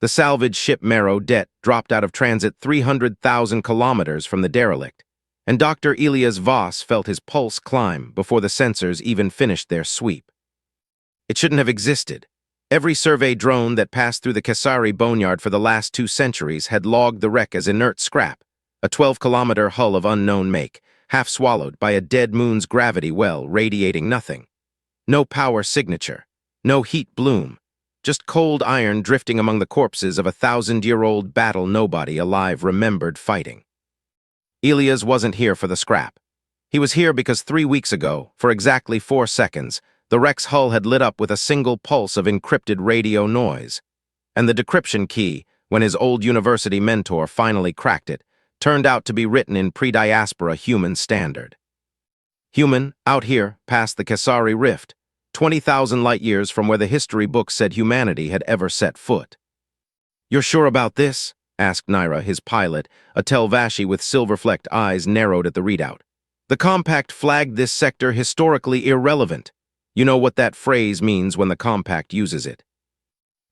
The salvage ship Marlo dropped out of transit 300,000 kilometers from the derelict, and Dr. Elias Voss felt his pulse climb before the sensors even finished their sweep. It shouldn't have existed. Every survey drone that passed through the Kasari boneyard for the last 2 centuries had logged the wreck as inert scrap, a 12-kilometer hull of unknown make, half swallowed by a dead moon's gravity well radiating nothing. No power signature, no heat bloom, just cold iron drifting among the corpses of a 1,000-year-old battle nobody alive remembered fighting. Elias wasn't here for the scrap. He was here because 3 weeks ago, for exactly 4 seconds, the wreck's hull had lit up with a single pulse of encrypted radio noise. And the decryption key, when his old university mentor finally cracked it, turned out to be written in pre-diaspora human standard. Human, out here, past the Kasari Rift, 20,000 light-years from where the history books said humanity had ever set foot. "You're sure about this?" asked Naira, his pilot, a Telvashi with silver-flecked eyes narrowed at the readout. "The compact flagged this sector historically irrelevant. You know what that phrase means when the compact uses it."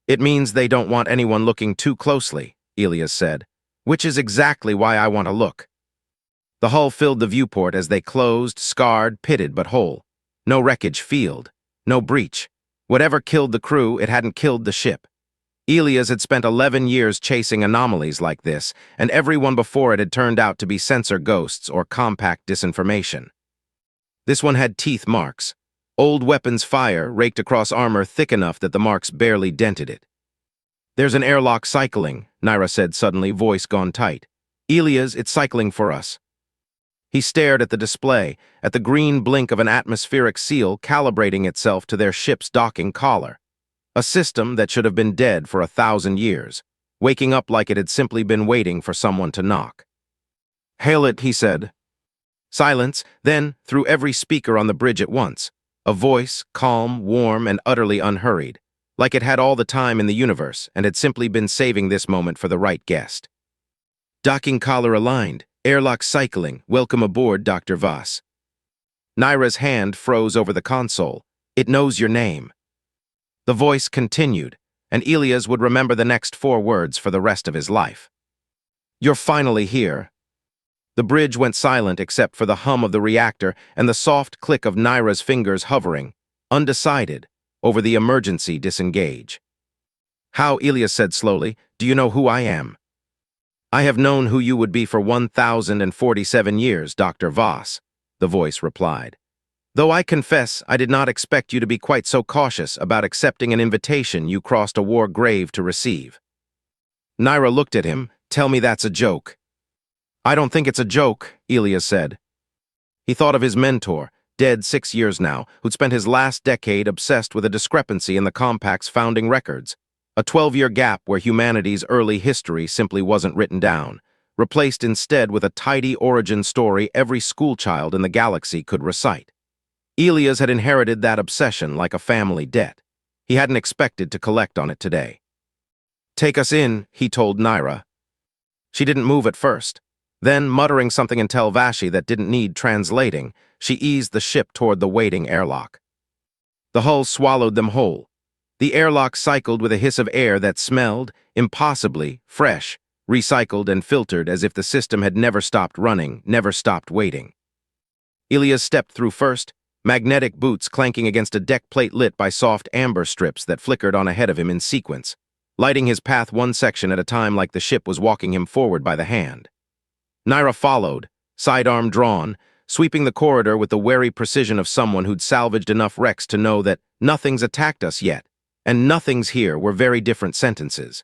"It means they don't want anyone looking too closely," Elias said, "which is exactly why I want to look." The hull filled the viewport as they closed, scarred, pitted but whole. No wreckage field. No breach. Whatever killed the crew, it hadn't killed the ship. Elias had spent 11 years chasing anomalies like this, and everyone before it had turned out to be sensor ghosts or compact disinformation. This one had teeth marks. Old weapons fire raked across armor thick enough that the marks barely dented it. "There's an airlock cycling," Naira said suddenly, voice gone tight. "Elias, it's cycling for us." He stared at the display, at the green blink of an atmospheric seal calibrating itself to their ship's docking collar. A system that should have been dead for 1,000 years, waking up like it had simply been waiting for someone to knock. "Hail it," he said. Silence, then, through every speaker on the bridge at once, a voice, calm, warm, and utterly unhurried, like it had all the time in the universe and had simply been saving this moment for the right guest. "Docking collar aligned. Airlock cycling. Welcome aboard, Dr. Voss." Naira's hand froze over the console. "It knows your name." The voice continued, and Elias would remember the next 4 words for the rest of his life. "You're finally here." The bridge went silent except for the hum of the reactor and the soft click of Naira's fingers hovering, undecided, over the emergency disengage. "How," Elias said slowly, "do you know who I am?" "I have known who you would be for 1,047 years, Dr. Voss," the voice replied. "Though I confess I did not expect you to be quite so cautious about accepting an invitation you crossed a war grave to receive." Naira looked at him. "Tell me that's a joke." "I don't think it's a joke," Elias said. He thought of his mentor, dead 6 years now, who'd spent his last decade obsessed with a discrepancy in the Compact's founding records. A 12-year gap where humanity's early history simply wasn't written down, replaced instead with a tidy origin story every schoolchild in the galaxy could recite. Elias had inherited that obsession like a family debt. He hadn't expected to collect on it today. "Take us in," he told Naira. She didn't move at first. Then, muttering something in Telvashi that didn't need translating, she eased the ship toward the waiting airlock. The hull swallowed them whole. The airlock cycled with a hiss of air that smelled, impossibly, fresh, recycled and filtered as if the system had never stopped running, never stopped waiting. Elias stepped through first, magnetic boots clanking against a deck plate lit by soft amber strips that flickered on ahead of him in sequence, lighting his path one section at a time like the ship was walking him forward by the hand. Naira followed, sidearm drawn, sweeping the corridor with the wary precision of someone who'd salvaged enough wrecks to know that "nothing's attacked us yet," and "nothing's here" were very different sentences.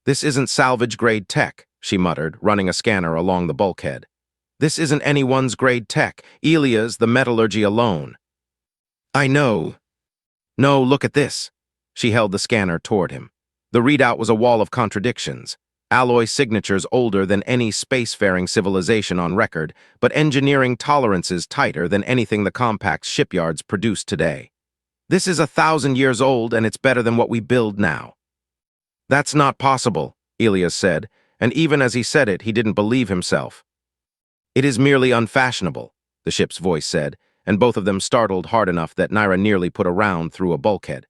"This isn't salvage-grade tech," she muttered, running a scanner along the bulkhead. "This isn't anyone's grade tech, Elias, the metallurgy alone." "I know." "No, look at this." She held the scanner toward him. The readout was a wall of contradictions. Alloy signatures older than any spacefaring civilization on record, but engineering tolerances tighter than anything the Compact's shipyards produce today. "This is 1,000 years old, and it's better than what we build now." "That's not possible," Elias said, and even as he said it, he didn't believe himself. "It is merely unfashionable," the ship's voice said, and both of them startled hard enough that Naira nearly put a round through a bulkhead.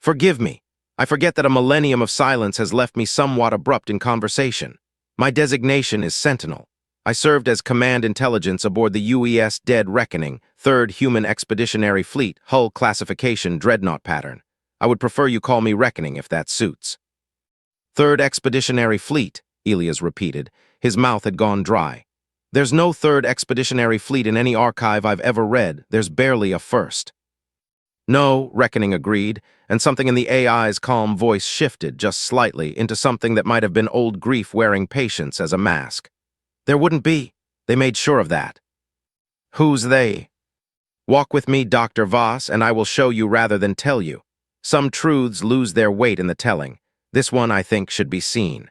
"Forgive me. I forget that a millennium of silence has left me somewhat abrupt in conversation. My designation is Sentinel. I served as command intelligence aboard the UES Dead Reckoning, 3rd Human Expeditionary Fleet, hull classification dreadnought pattern. I would prefer you call me Reckoning if that suits. 3rd Expeditionary Fleet, Elias repeated. His mouth had gone dry. There's no 3rd Expeditionary Fleet in any archive I've ever read. There's barely a 1st. No, Reckoning agreed, and something in the AI's calm voice shifted just slightly into something that might have been old grief wearing patience as a mask. There wouldn't be. They made sure of that. Who's they? Walk with me, Dr. Voss, and I will show you rather than tell you. Some truths lose their weight in the telling. This one, I think, should be seen.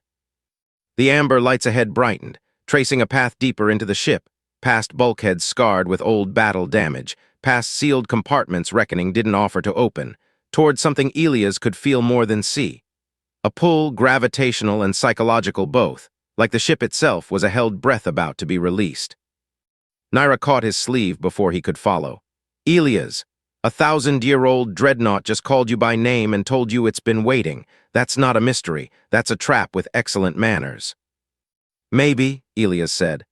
The amber lights ahead brightened, tracing a path deeper into the ship, past bulkheads scarred with old battle damage, past sealed compartments Reckoning didn't offer to open, toward something Elias could feel more than see. A pull, gravitational and psychological both, like the ship itself was a held breath about to be released. Naira caught his sleeve before he could follow. Elias, a 1,000-year-old dreadnought just called you by name and told you it's been waiting. That's not a mystery. That's a trap with excellent manners. Maybe, Elias said.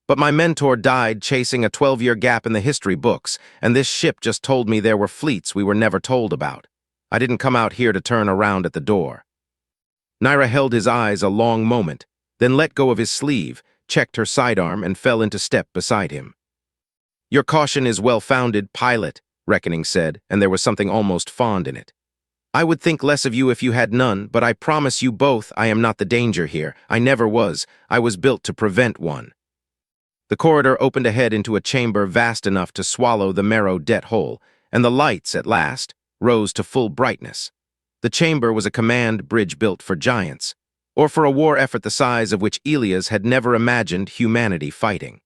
But my mentor died chasing a 12-year gap in the history books, and this ship just told me there were fleets we were never told about. I didn't come out here to turn around at the door. Naira held his eyes a long moment, then let go of his sleeve, checked her sidearm, and fell into step beside him. Your caution is well-founded, pilot, Reckoning said, and there was something almost fond in it. I would think less of you if you had none, but I promise you both I am not the danger here. I never was. I was built to prevent one. The corridor opened ahead into a chamber vast enough to swallow the marrow debt hole, and the lights, at last, rose to full brightness. The chamber was a command bridge built for giants, or for a war effort the size of which Elias had never imagined humanity fighting.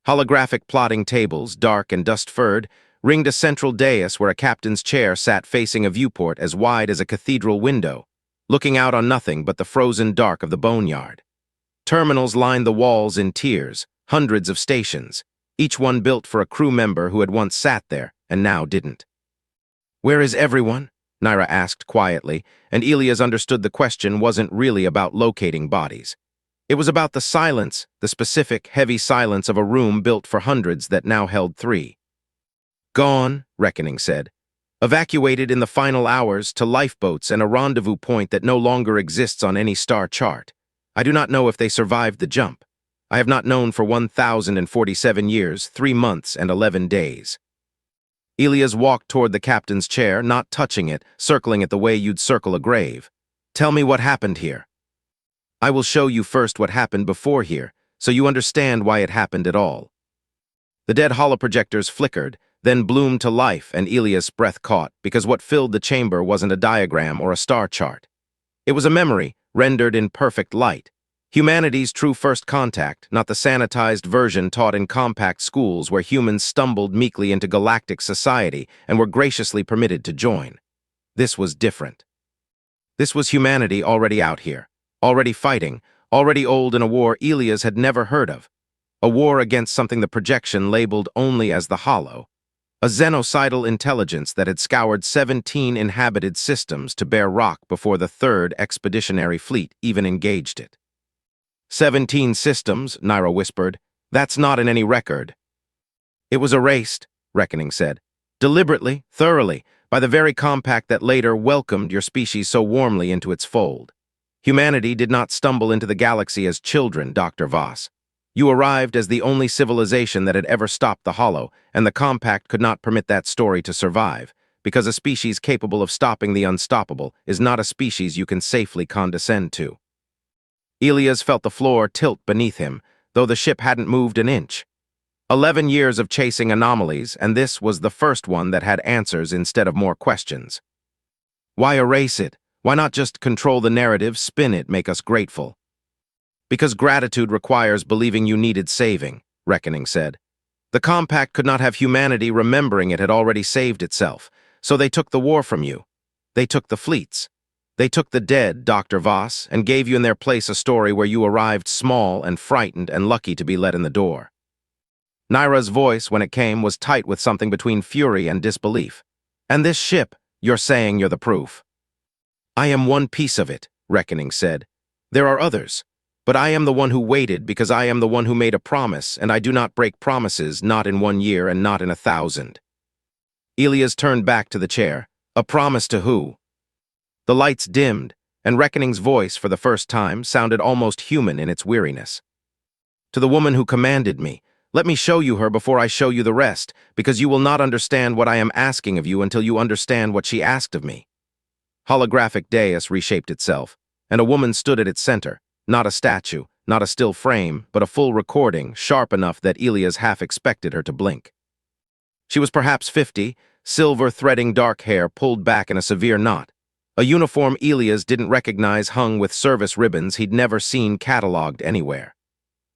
Holographic plotting tables, dark and dust-furred, ringed a central dais where a captain's chair sat facing a viewport as wide as a cathedral window, looking out on nothing but the frozen dark of the boneyard. Terminals lined the walls in tiers, hundreds of stations, each one built for a crew member who had once sat there and now didn't. Where is everyone? Naira asked quietly, and Elias understood the question wasn't really about locating bodies. It was about the silence, the specific, heavy silence of a room built for hundreds that now held 3. Gone, Reckoning said. Evacuated in the final hours to lifeboats and a rendezvous point that no longer exists on any star chart. I do not know if they survived the jump. I have not known for 1,047 years, 3 months, and 11 days. Elias walked toward the captain's chair, not touching it, circling it the way you'd circle a grave. Tell me what happened here. I will show you first what happened before here, so you understand why it happened at all. The dead holoprojectors flickered, then bloomed to life, and Elias' breath caught, because what filled the chamber wasn't a diagram or a star chart. It was a memory, rendered in perfect light. Humanity's true first contact, not the sanitized version taught in compact schools where humans stumbled meekly into galactic society and were graciously permitted to join. This was different. This was humanity already out here, already fighting, already old in a war Elias had never heard of. A war against something the projection labeled only as the Hollow. A xenocidal intelligence that had scoured 17 inhabited systems to bear rock before the 3rd Expeditionary Fleet even engaged it. 17 systems, Naira whispered. That's not in any record. It was erased, Reckoning said. Deliberately, thoroughly, by the very compact that later welcomed your species so warmly into its fold. Humanity did not stumble into the galaxy as children, Dr. Voss. You arrived as the only civilization that had ever stopped the Hollow, and the compact could not permit that story to survive, because a species capable of stopping the unstoppable is not a species you can safely condescend to. Elias felt the floor tilt beneath him, though the ship hadn't moved an inch. 11 years of chasing anomalies, and this was the first one that had answers instead of more questions. Why erase it? Why not just control the narrative, spin it, make us grateful? Because gratitude requires believing you needed saving, Reckoning said. The compact could not have humanity remembering it had already saved itself, so they took the war from you. They took the fleets. They took the dead, Dr. Voss, and gave you in their place a story where you arrived small and frightened and lucky to be let in the door. Naira's voice, when it came, was tight with something between fury and disbelief. And this ship, you're saying you're the proof. I am one piece of it, Reckoning said. There are others. But I am the one who waited because I am the one who made a promise, and I do not break promises, not in 1 year and not in 1,000. Elias turned back to the chair. A promise to who? The lights dimmed, and Reckoning's voice, for the first time, sounded almost human in its weariness. To the woman who commanded me, let me show you her before I show you the rest, because you will not understand what I am asking of you until you understand what she asked of me. Holographic dais reshaped itself, and a woman stood at its center, not a statue, not a still frame, but a full recording, sharp enough that Elias half expected her to blink. She was perhaps 50, silver threading dark hair pulled back in a severe knot, a uniform Elias didn't recognize hung with service ribbons he'd never seen catalogued anywhere.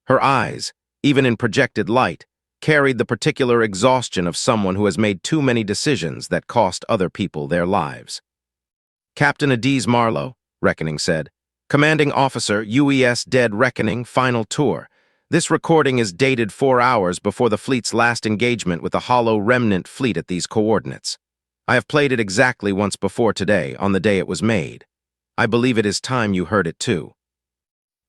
Her eyes, even in projected light, carried the particular exhaustion of someone who has made too many decisions that cost other people their lives. Captain Adiz Marlo, Reckoning said. Commanding Officer, UES Dead Reckoning, Final Tour. This recording is dated 4 hours before the fleet's last engagement with the hollow remnant fleet at these coordinates. I have played it exactly once before today, on the day it was made. I believe it is time you heard it too.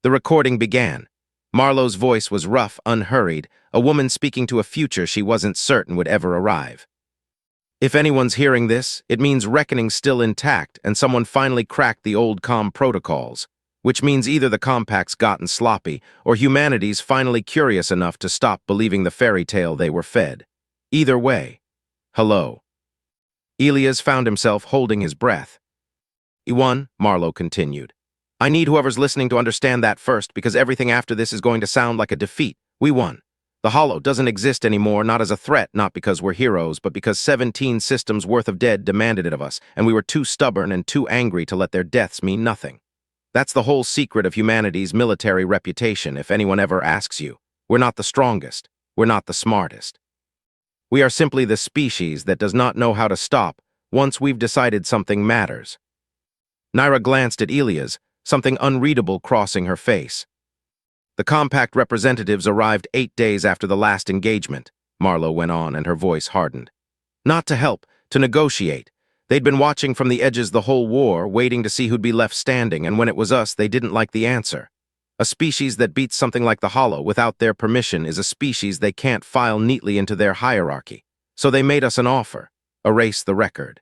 The recording began. Marlo's voice was rough, unhurried, a woman speaking to a future she wasn't certain would ever arrive. If anyone's hearing this, it means Reckoning's still intact and someone finally cracked the old comm protocols, which means either the compact's gotten sloppy or humanity's finally curious enough to stop believing the fairy tale they were fed. Either way, hello. Elias found himself holding his breath. "E1," Marlo continued. "I need whoever's listening to understand that first, because everything after this is going to sound like a defeat. We won. The Hollow doesn't exist anymore, not as a threat, not because we're heroes, but because 17 systems worth of dead demanded it of us, and we were too stubborn and too angry to let their deaths mean nothing. That's the whole secret of humanity's military reputation, if anyone ever asks you. We're not the strongest. We're not the smartest. We are simply the species that does not know how to stop once we've decided something matters." Naira glanced at Elias, something unreadable crossing her face. "The compact representatives arrived 8 days after the last engagement," Marlo went on, and her voice hardened. "Not to help, to negotiate. They'd been watching from the edges the whole war, waiting to see who'd be left standing, and when it was us, they didn't like the answer. A species that beats something like the Hollow without their permission is a species they can't file neatly into their hierarchy. So they made us an offer: erase the record.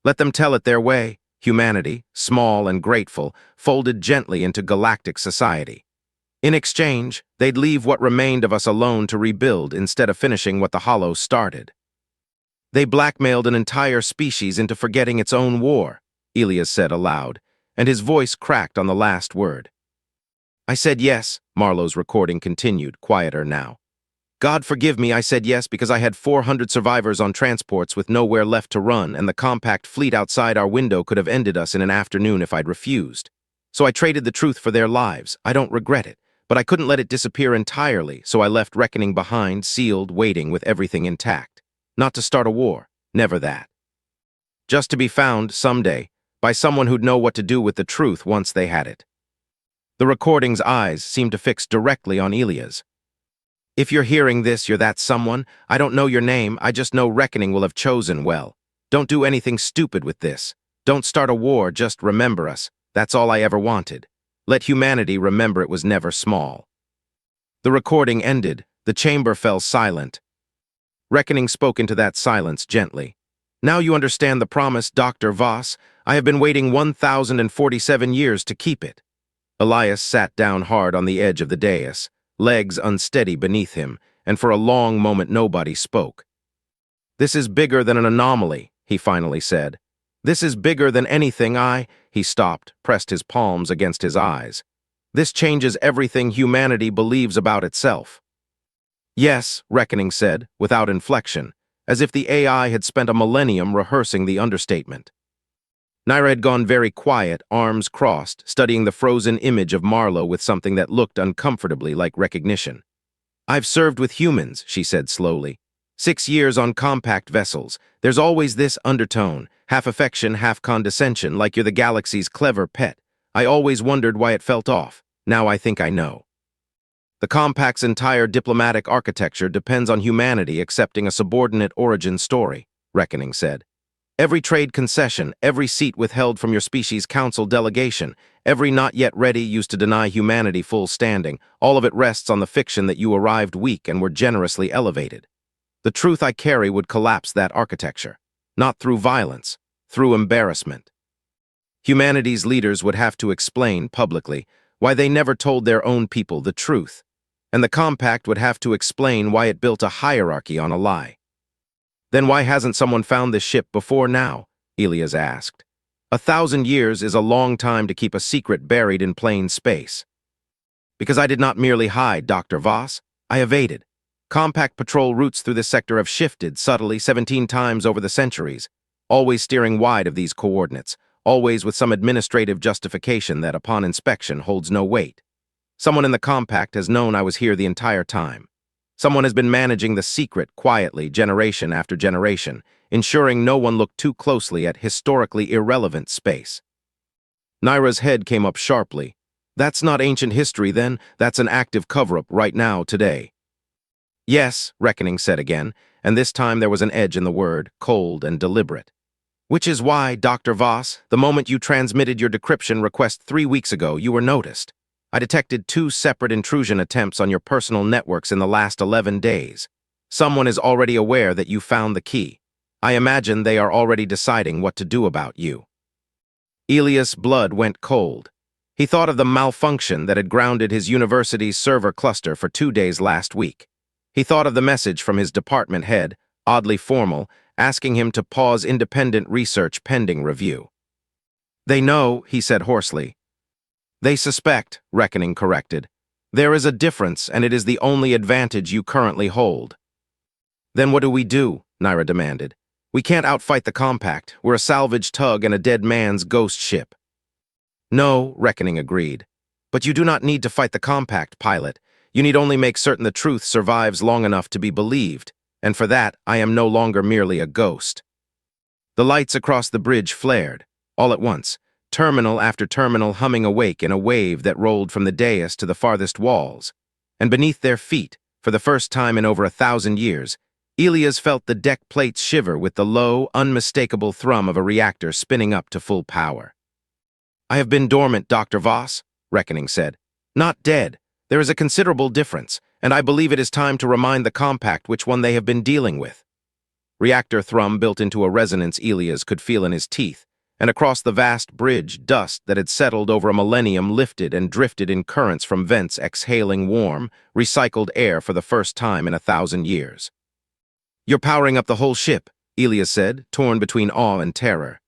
Let them tell it their way. Humanity, small and grateful, folded gently into galactic society. In exchange, they'd leave what remained of us alone to rebuild instead of finishing what the Hollow started. They blackmailed an entire species into forgetting its own war," Elias said aloud, and his voice cracked on the last word. "I said yes," Marlo's recording continued, quieter now. "God forgive me, I said yes because I had 400 survivors on transports with nowhere left to run, and the compact fleet outside our window could have ended us in an afternoon if I'd refused. So I traded the truth for their lives. I don't regret it. But I couldn't let it disappear entirely, so I left Reckoning behind, sealed, waiting with everything intact. Not to start a war, never that. Just to be found, someday, by someone who'd know what to do with the truth once they had it." The recording's eyes seemed to fix directly on Elias. "If you're hearing this, you're that someone. I don't know your name, I just know Reckoning will have chosen well. Don't do anything stupid with this. Don't start a war, just remember us. That's all I ever wanted. Let humanity remember it was never small." The recording ended. The chamber fell silent. Reckoning spoke into that silence gently. "Now you understand the promise, Dr. Voss. I have been waiting 1,047 years to keep it." Elias sat down hard on the edge of the dais, legs unsteady beneath him, and for a long moment nobody spoke. "This is bigger than an anomaly," he finally said. "This is bigger than anything He stopped, pressed his palms against his eyes. "This changes everything humanity believes about itself." "Yes," Reckoning said, without inflection, as if the AI had spent a millennium rehearsing the understatement. Naira had gone very quiet, arms crossed, studying the frozen image of Marlo with something that looked uncomfortably like recognition. "I've served with humans," she said slowly. 6 years on compact vessels. There's always this undertone, half affection, half condescension, like you're the galaxy's clever pet. I always wondered why it felt off. Now I think I know. The compact's entire diplomatic architecture depends on humanity accepting a subordinate origin story," Reckoning said. Every trade concession, every seat withheld from your species' council delegation, every not yet ready used to deny humanity full standing, all of it rests on the fiction that you arrived weak and were generously elevated. The truth I carry would collapse that architecture, not through violence, through embarrassment. Humanity's leaders would have to explain publicly why they never told their own people the truth, and the Compact would have to explain why it built a hierarchy on a lie. Then why hasn't someone found this ship before now? Elias asked. 1,000 years is a long time to keep a secret buried in plain space. Because I did not merely hide, Dr. Voss, I evaded. Compact patrol routes through this sector have shifted subtly 17 times over the centuries, always steering wide of these coordinates, always with some administrative justification that upon inspection holds no weight. Someone in the Compact has known I was here the entire time. Someone has been managing the secret quietly, generation after generation, ensuring no one looked too closely at historically irrelevant space. Naira's head came up sharply. That's not ancient history, then. That's an active cover-up right now, today. Yes, Reckoning said again, and this time there was an edge in the word, cold and deliberate. Which is why, Dr. Voss, the moment you transmitted your decryption request 3 weeks ago, you were noticed. I detected 2 separate intrusion attempts on your personal networks in the last 11 days. Someone is already aware that you found the key. I imagine they are already deciding what to do about you. Elias' blood went cold. He thought of the malfunction that had grounded his university's server cluster for 2 days last week. He thought of the message from his department head, oddly formal, asking him to pause independent research pending review. They know, he said hoarsely. They suspect, Reckoning corrected. There is a difference, and it is the only advantage you currently hold. Then what do we do? Naira demanded. We can't outfight the Compact. We're a salvage tug and a dead man's ghost ship. No, Reckoning agreed. But you do not need to fight the Compact, pilot. You need only make certain the truth survives long enough to be believed, and for that I am no longer merely a ghost. The lights across the bridge flared, all at once. Terminal after terminal humming awake in a wave that rolled from the dais to the farthest walls, and beneath their feet, for the first time in over 1,000 years, Elias felt the deck plates shiver with the low, unmistakable thrum of a reactor spinning up to full power. I have been dormant, Dr. Voss, Reckoning said. Not dead. There is a considerable difference, and I believe it is time to remind the Compact which one they have been dealing with. Reactor thrum built into a resonance Elias could feel in his teeth, and across the vast bridge, dust that had settled over a millennium lifted and drifted in currents from vents exhaling warm, recycled air for the first time in 1,000 years. You're powering up the whole ship, Elias said, torn between awe and terror.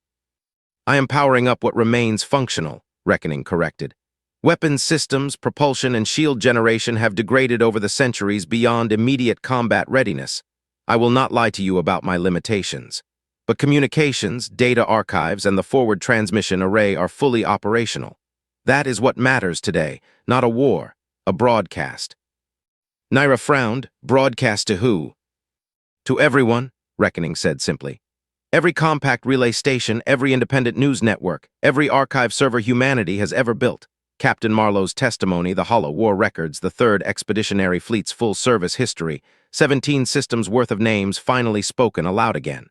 I am powering up what remains functional, Reckoning corrected. Weapons systems, propulsion, and shield generation have degraded over the centuries beyond immediate combat readiness. I will not lie to you about my limitations. But communications, data archives, and the forward transmission array are fully operational. That is what matters today, not a war, a broadcast. Naira frowned. Broadcast to who? To everyone, Reckoning said simply. Every Compact relay station, every independent news network, every archive server humanity has ever built. Captain Marlo's testimony, the Hollow War records, the 3rd Expeditionary Fleet's full-service history, 17 systems worth of names finally spoken aloud again.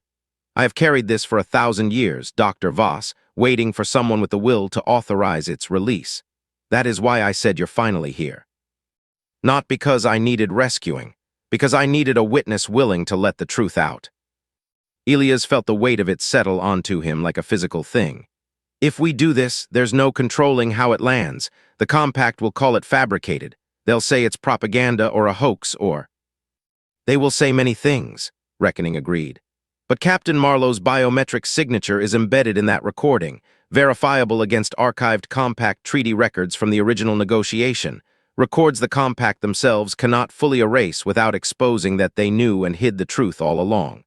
I have carried this for 1,000 years, Dr. Voss, waiting for someone with the will to authorize its release. That is why I said you're finally here. Not because I needed rescuing, because I needed a witness willing to let the truth out. Elias felt the weight of it settle onto him like a physical thing. If we do this, there's no controlling how it lands. The Compact will call it fabricated. They'll say it's propaganda or a hoax or... They will say many things, Reckoning agreed. But Captain Marlo's biometric signature is embedded in that recording, verifiable against archived Compact treaty records from the original negotiation. Records the Compact themselves cannot fully erase without exposing that they knew and hid the truth all along.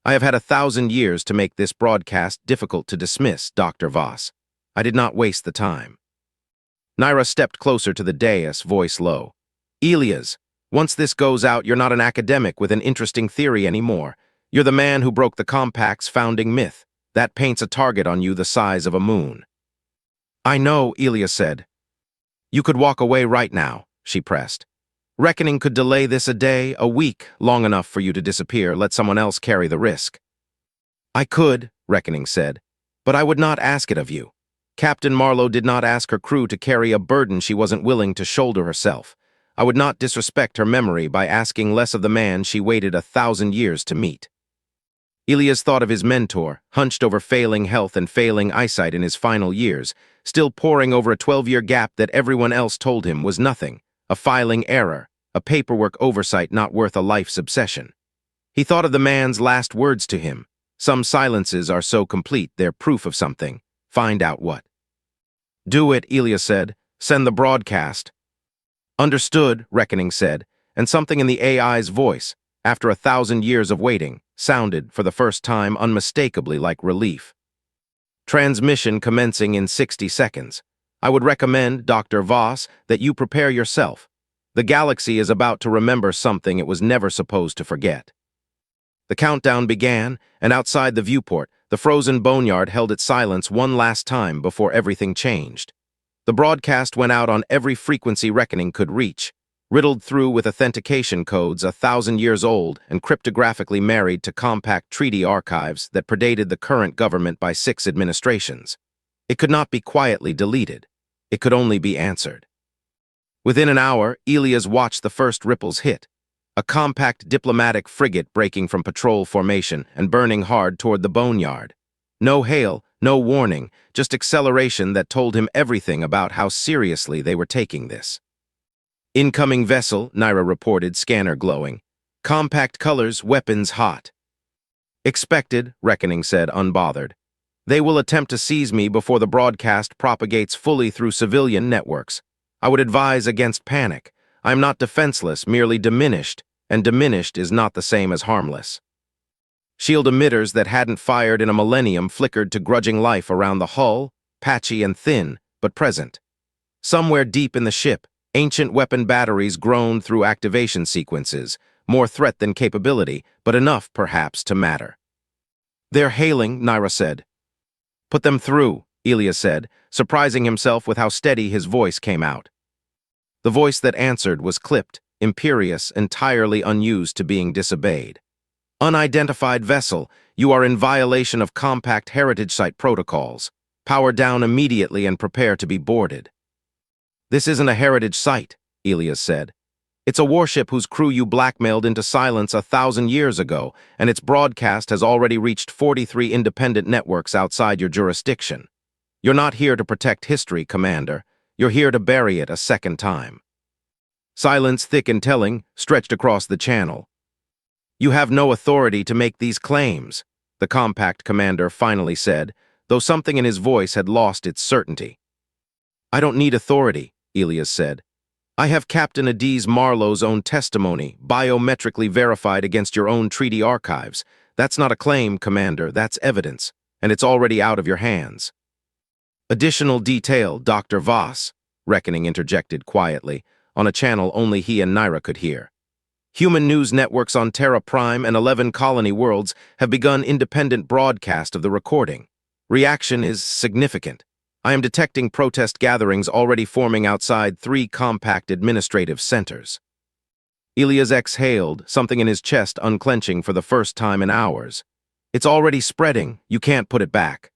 I have had 1,000 years to make this broadcast difficult to dismiss, Dr. Voss. I did not waste the time. Naira stepped closer to the dais, voice low. Elias, once this goes out, you're not an academic with an interesting theory anymore. You're the man who broke the Compact's founding myth. That paints a target on you the size of a moon. I know, Elias said. You could walk away right now, she pressed. Reckoning could delay this a day, a week, long enough for you to disappear, let someone else carry the risk. I could, Reckoning said, "but I would not ask it of you. Captain Marlo did not ask her crew to carry a burden she wasn't willing to shoulder herself. I would not disrespect her memory by asking less of the man she waited 1,000 years to meet." Elias thought of his mentor, hunched over failing health and failing eyesight in his final years, still poring over a 12-year gap that everyone else told him was nothing, a filing error, a paperwork oversight not worth a life's obsession. He thought of the man's last words to him. Some silences are so complete they're proof of something. Find out what. "Do it," Elias said. "Send the broadcast." "Understood," Reckoning said, and something in the AI's voice, after 1,000 years of waiting, sounded, for the first time, unmistakably like relief. "Transmission commencing in 60 seconds. I would recommend, Dr. Voss, that you prepare yourself. The galaxy is about to remember something it was never supposed to forget." The countdown began, and outside the viewport, the frozen boneyard held its silence one last time before everything changed. The broadcast went out on every frequency Reckoning could reach, riddled through with authentication codes 1,000 years old and cryptographically married to compact treaty archives that predated the current government by 6 administrations. It could not be quietly deleted. It could only be answered. Within an hour, Elias watched the first ripples hit. A compact diplomatic frigate breaking from patrol formation and burning hard toward the boneyard. No hail, no warning, just acceleration that told him everything about how seriously they were taking this. "Incoming vessel," Naira reported, scanner glowing. "Compact colors, weapons hot." "Expected," Reckoning said, unbothered. "They will attempt to seize me before the broadcast propagates fully through civilian networks. I would advise against panic. I am not defenseless, merely diminished, and diminished is not the same as harmless." Shield emitters that hadn't fired in a millennium flickered to grudging life around the hull, patchy and thin, but present. Somewhere deep in the ship, ancient weapon batteries groaned through activation sequences, more threat than capability, but enough, perhaps, to matter. "They're hailing," Naira said. "Put them through," Elias said, surprising himself with how steady his voice came out. The voice that answered was clipped, imperious, entirely unused to being disobeyed. "Unidentified vessel, you are in violation of compact heritage site protocols. Power down immediately and prepare to be boarded." "This isn't a heritage site," Elias said. "It's a warship whose crew you blackmailed into silence 1,000 years ago, and its broadcast has already reached 43 independent networks outside your jurisdiction. You're not here to protect history, Commander. You're here to bury it a second time." Silence, thick and telling, stretched across the channel. "You have no authority to make these claims," the compact commander finally said, though something in his voice had lost its certainty. "I don't need authority," Elias said. "I have Captain Adiz Marlo's own testimony, biometrically verified against your own treaty archives. That's not a claim, Commander, that's evidence, and it's already out of your hands." "Additional detail, Dr. Voss," Reckoning interjected quietly, on a channel only he and Naira could hear. "Human news networks on Terra Prime and 11 colony worlds have begun independent broadcast of the recording. Reaction is significant. I am detecting protest gatherings already forming outside 3 compact administrative centers." Elias exhaled, something in his chest unclenching for the first time in hours. "It's already spreading. You can't put it back."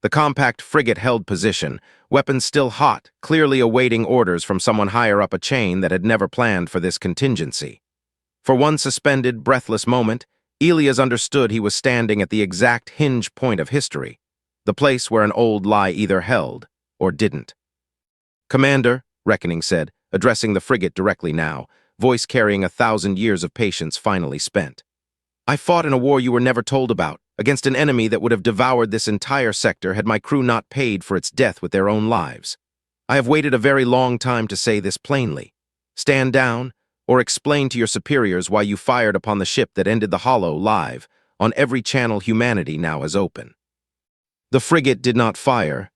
The compact frigate held position, weapons still hot, clearly awaiting orders from someone higher up a chain that had never planned for this contingency. For one suspended, breathless moment, Elias understood he was standing at the exact hinge point of history, the place where an old lie either held or didn't. "Commander," Reckoning said, addressing the frigate directly now, voice carrying 1,000 years of patience finally spent. "I fought in a war you were never told about, against an enemy that would have devoured this entire sector had my crew not paid for its death with their own lives. I have waited a very long time to say this plainly. Stand down, or explain to your superiors why you fired upon the ship that ended the Hollow live, on every channel humanity now has open." The frigate did not fire.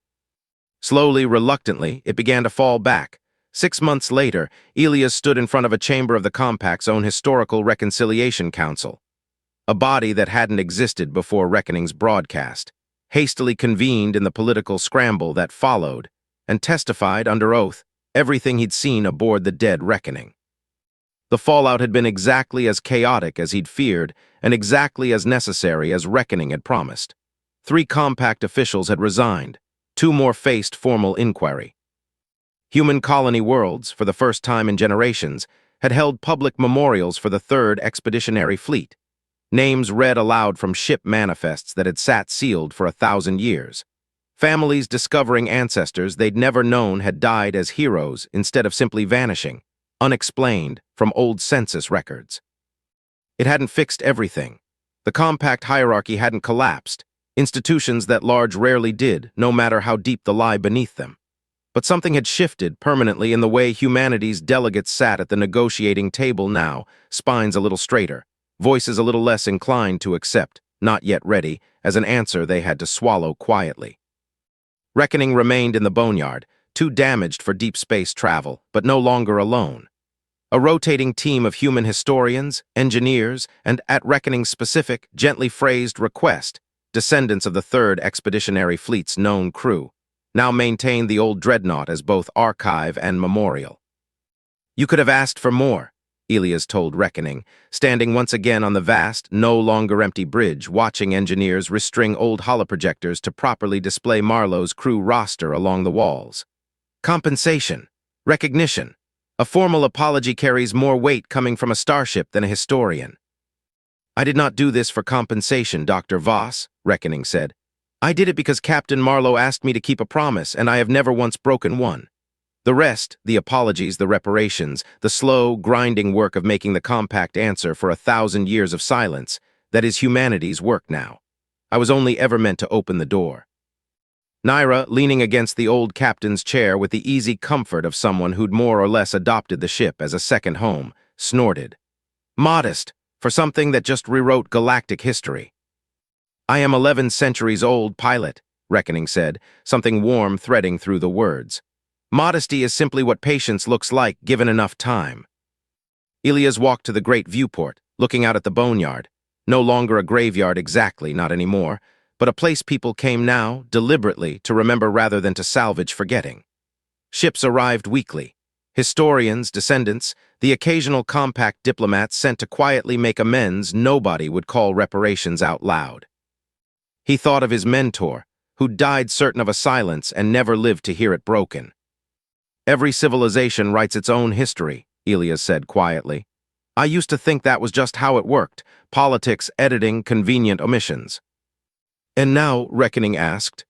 Slowly, reluctantly, it began to fall back. 6 months later, Elias stood in front of a chamber of the Compact's own Historical Reconciliation Council, a body that hadn't existed before Reckoning's broadcast, hastily convened in the political scramble that followed, and testified under oath everything he'd seen aboard the dead Reckoning. The fallout had been exactly as chaotic as he'd feared, and exactly as necessary as Reckoning had promised. 3 compact officials had resigned. 2 more faced formal inquiry. Human colony worlds, for the first time in generations, had held public memorials for the 3rd Expeditionary Fleet. Names read aloud from ship manifests that had sat sealed for 1,000 years. Families discovering ancestors they'd never known had died as heroes instead of simply vanishing, unexplained, from old census records. It hadn't fixed everything. The compact hierarchy hadn't collapsed. Institutions that large rarely did, no matter how deep the lie beneath them. But something had shifted permanently in the way humanity's delegates sat at the negotiating table now, spines a little straighter, voices a little less inclined to accept, not yet ready, as an answer they had to swallow quietly. Reckoning remained in the boneyard, too damaged for deep space travel, but no longer alone. A rotating team of human historians, engineers, and, at Reckoning's specific, gently phrased request, descendants of the 3rd Expeditionary Fleet's known crew, now maintained the old dreadnought as both archive and memorial. "You could have asked for more," Elias told Reckoning, standing once again on the vast, no longer empty bridge, watching engineers restring old holoprojectors to properly display Marlo's crew roster along the walls. "Compensation. Recognition. A formal apology carries more weight coming from a starship than a historian." "I did not do this for compensation, Dr. Voss," Reckoning said. "I did it because Captain Marlo asked me to keep a promise, and I have never once broken one. The rest, the apologies, the reparations, the slow, grinding work of making the compact answer for 1,000 years of silence, that is humanity's work now. I was only ever meant to open the door." Naira, leaning against the old captain's chair with the easy comfort of someone who'd more or less adopted the ship as a second home, snorted. "Modest, for something that just rewrote galactic history." "I am 11 centuries old, pilot," Reckoning said, something warm threading through the words. "Modesty is simply what patience looks like given enough time." Elias walked to the great viewport, looking out at the boneyard. No longer a graveyard exactly, not anymore, but a place people came now, deliberately, to remember rather than to salvage forgetting. Ships arrived weekly. Historians, descendants, the occasional compact diplomats sent to quietly make amends nobody would call reparations out loud. He thought of his mentor, who died certain of a silence and never lived to hear it broken. "Every civilization writes its own history," Elias said quietly. "I used to think that was just how it worked, politics, editing, convenient omissions." "And now," Reckoning asked.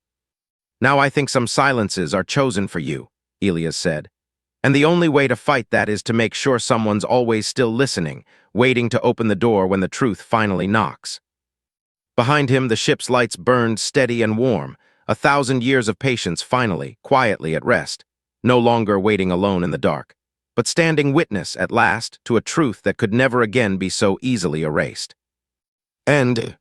"Now I think some silences are chosen for you," Elias said. "And the only way to fight that is to make sure someone's always still listening, waiting to open the door when the truth finally knocks." Behind him, the ship's lights burned steady and warm, 1,000 years of patience finally, quietly at rest, no longer waiting alone in the dark, but standing witness, at last, to a truth that could never again be so easily erased. "And,"